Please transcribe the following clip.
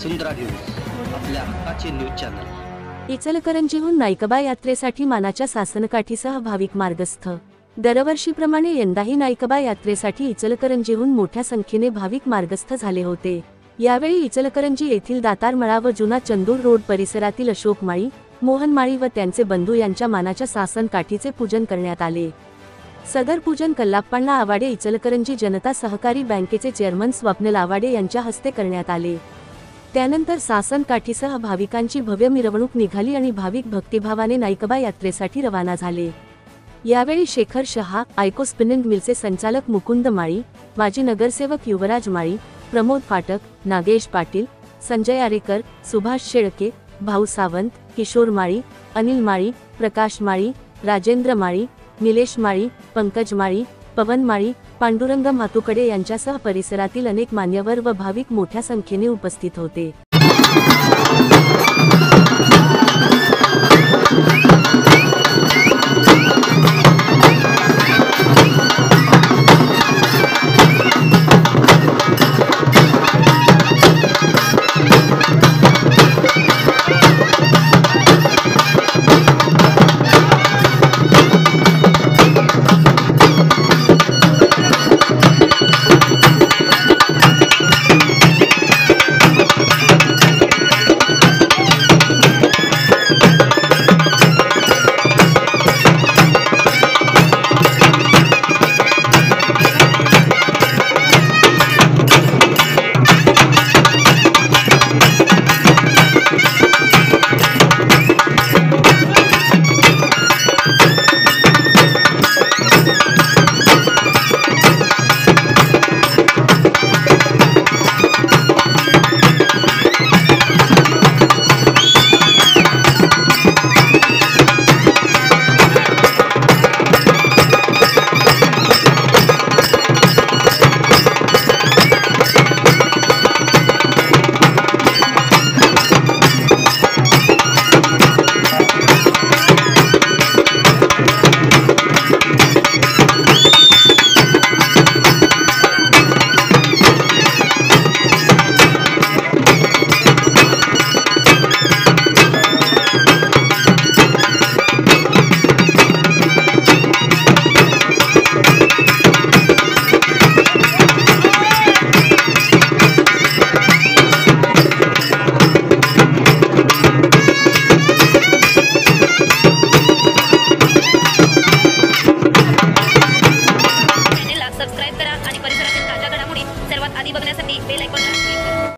वसुंधरा news, आपल्या हक्काचे news channel. इचलकरंजीहून Naikba यात्रेसाठी मानाच्या सासनकाठीसह भाविक मार्गस्थ। दरवर्षीप्रमाणे यंदाही नाईकबा यात्रेसाठी इचलकरंजीहून मोठ्या संख्येने भाविक मार्गस्थ झाले होते। यावेळी इचलकरंजी येथील दातारमळा व जुना चंदूर रोड परिसरातील अशोक माळी, मोहन माळी व त्यांचे बंधू यांच्या मानाच्या सासनकाठीचे पूजन करण्यात आले। सदर पूजन कल्लाप्पण्णा आवाडे इचलकरंजी जनता सहकारी बँकेचे चेअरमन स्वप्नील आवाडे यांच्या हस्ते करण्यात आले। त्यानंतर सासनकाठीसह भाविकांची भव्य मिरवणूक निघाली आणि भाविक भक्तिभावाने नाईकबा यात्रेसाठी रवाना झाले। यावेळी शेखर शहा, आयको स्पिनिंग मिलचे संचालक मुकुंद माळी, माजी नगरसेवक युवराज माळी, प्रमोद फाटक, नागेश पाटील, संजय आरेकर, सुभाष शेळके, भाऊ सावंत, किशोर माळी, अनिल माळी, प्रकाश माळी, राजेंद्र माळी, निलेश माळी, पंकज माळी, पवन माळी, पांडुरंग म्हातुकडे यांच्यासह परिसरातील अनेक मान्यवर व भाविक मोठ्या संख्येने उपस्थित होते। सबस्क्राइब करा आणि परिसरातील ताज्या घडामोडी सर्वात आधी बघण्यासाठी बेल आयकॉनला क्लिक करा।